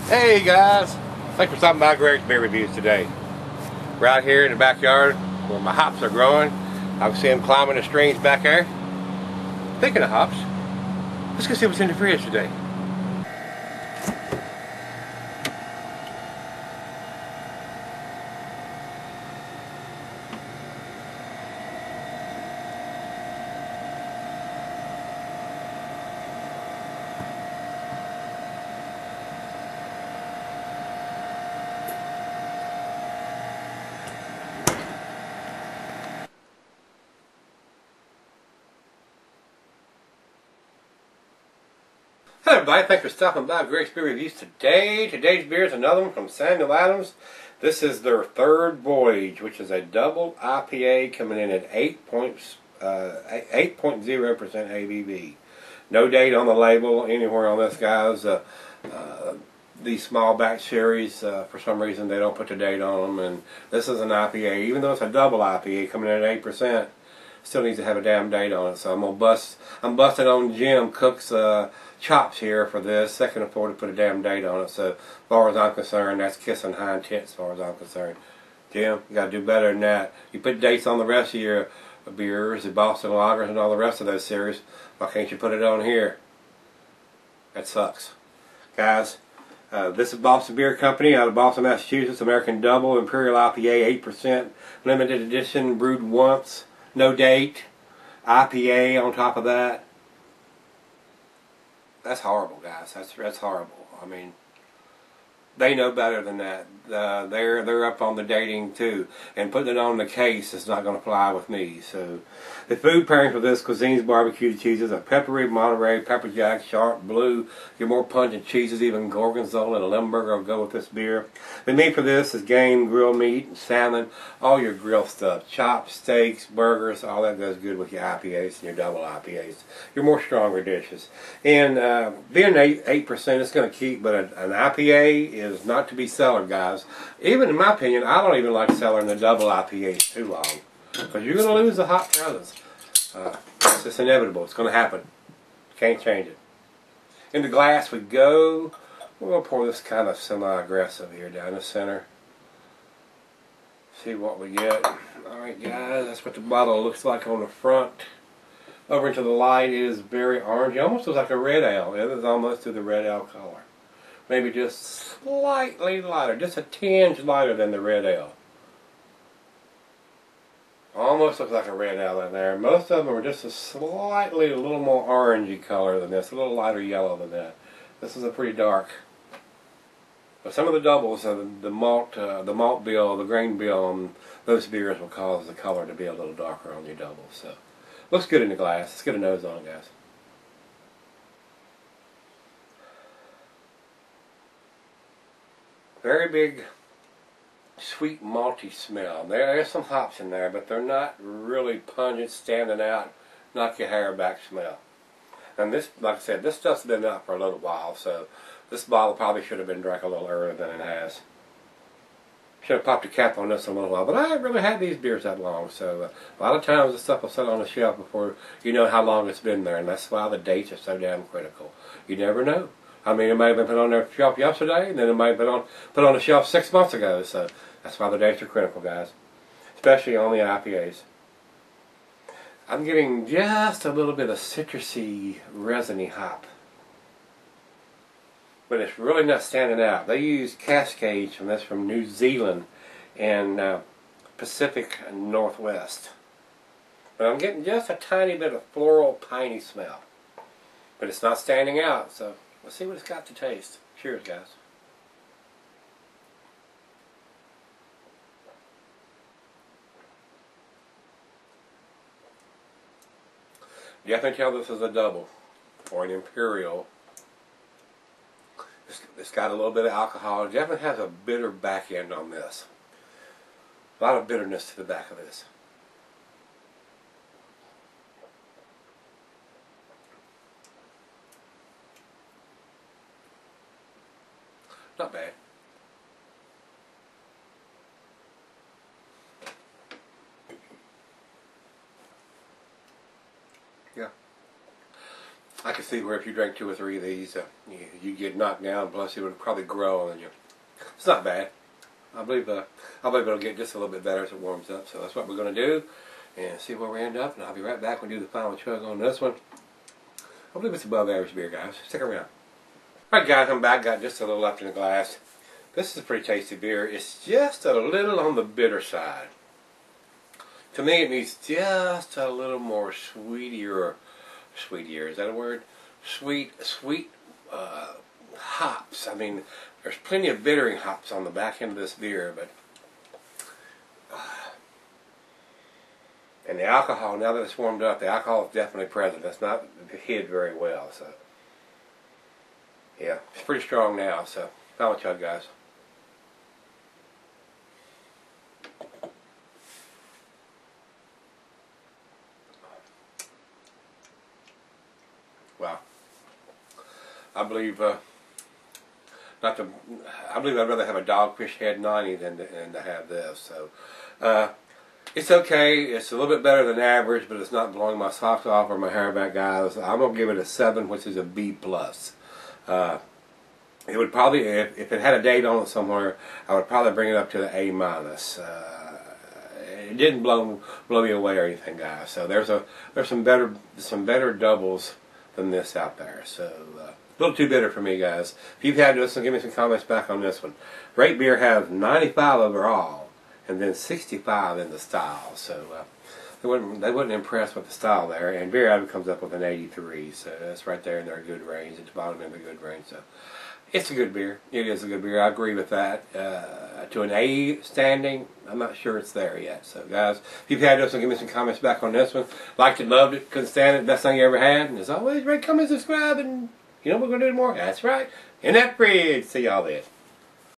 Hey guys, thanks for stopping by Greg's Beer Reviews today. We're out here in the backyard where my hops are growing. I can see them climbing the streams back there. Speaking of hops, let's go see what's in the fridge today. Hello everybody, thanks for stopping by Greg's Beer Reviews today. Today's beer is another one from Samuel Adams. This is their third Voyage, which is a double IPA coming in at 8.0% ABV. No date on the label anywhere on this, guys. These small batch series, for some reason they don't put the date on them, and this is an IPA. Even though it's a double IPA coming in at 8%, still needs to have a damn date on it. So I'm busting on Jim Cook's chops here for this. I can afford to put a damn date on it. So as far as I'm concerned, that's kissing hind tits as far as I'm concerned. Jim, you gotta do better than that. You put dates on the rest of your beers, the Boston Lagers and all the rest of those series. Why can't you put it on here? That sucks. Guys, this is Boston Beer Company out of Boston, Massachusetts. American Double Imperial IPA, 8%, limited edition, brewed once, no date, IPA on top of that. That's horrible, guys. That's horrible. I mean, they know better than that. They're up on the dating too, and putting it on the case is not going to fly with me. So, the food pairing for this cuisine's barbecue cheeses: a peppery Monterey, pepper jack, sharp blue. Your more pungent cheeses, even gorgonzola and a Limburger will go with this beer. The meat for this is game, grilled meat, salmon, all your grill stuff, chops, steaks, burgers, all that goes good with your IPAs and your double IPAs. Your more stronger dishes. And being 8%, it's going to keep, but an IPA is not to be cellared, guys. Even in my opinion, I don't even like cellaring the double IPAs too long, because you're going to lose the hot presence. It's just inevitable. It's going to happen. Can't change it. In the glass we go. We're going to pour this kind of semi-aggressive here down the center. See what we get. Alright guys, that's what the bottle looks like on the front. Over into the light, it is very orangey. Almost looks like a red ale. It is almost to the red ale color. Maybe just slightly lighter, just a tinge lighter than the red ale. Almost looks like a red ale in there. Most of them are just a little more orangey color than this, a little lighter yellow than that. This is a pretty dark. But some of the doubles, the malt bill, the grain bill on those beers will cause the color to be a little darker on your doubles. So, looks good in the glass. Let's get a nose on it, guys. Very big, sweet, malty smell. There is some hops in there, but they're not really pungent, standing out, knock your hair back smell. And this, like I said, this stuff's been out for a little while, so this bottle probably should have been drank a little earlier than it has. Should have popped a cap on this a little while, but I haven't really had these beers that long, so a lot of times the stuff will sit on the shelf before you know how long it's been there, and that's why the dates are so damn critical. You never know. I mean, it might have been put on their shelf yesterday, and then it might have been put on the shelf 6 months ago. So that's why the dates are critical, guys, especially on the IPAs. I'm getting just a little bit of citrusy, resiny hop, but it's really not standing out. They use Cascades from this from New Zealand and Pacific Northwest, but I'm getting just a tiny bit of floral, piney smell, but it's not standing out. So. Let's see what it's got to taste. Cheers, guys. You have to tell this is a double or an imperial. It's got a little bit of alcohol. It definitely has a bitter back end on this. A lot of bitterness to the back of this. Not bad. Yeah. I can see where if you drank 2 or 3 of these, you get knocked down. Plus, it would probably grow on you. It's not bad. I believe it'll get just a little bit better as it warms up. So that's what we're going to do, and see where we end up. And I'll be right back when we do the final chug on this one. I believe it's above average beer, guys. Stick around. Alright, guys, I'm back. Got just a little left in the glass. This is a pretty tasty beer. It's just a little on the bitter side. To me, it needs just a little more sweetier, is that a word? Sweet hops. I mean, there's plenty of bittering hops on the back end of this beer, but and the alcohol, now that it's warmed up, the alcohol is definitely present. That's not hid very well, so yeah, it's pretty strong now. So, final chug, guys. Wow. I believe I believe I'd rather have a Dogfish Head 90 than to have this. So it's okay. It's a little bit better than average, but it's not blowing my socks off or my hair back, guys. I'm gonna give it a 7, which is a B+. It would probably, if it had a date on it somewhere, I would probably bring it up to the A-. It didn't blow me away or anything, guys. So there's some better doubles than this out there. So a little too bitter for me, guys. If you've had this, give me some comments back on this one. Great Beer has 95 overall, and then 65 in the style. So they wouldn't impress with the style there. And Beer Advocate comes up with an 83. So that's right there in their good range. At the bottom end of the good range. So it's a good beer. It is a good beer. I agree with that. To an A standing, I'm not sure it's there yet. So, guys, if you've had this one, give me some comments back on this one. Liked it, loved it, couldn't stand it, best thing you ever had. And as always, rate, comment, subscribe, and you know what we're going to do more? That's right. In that fridge. See y'all then.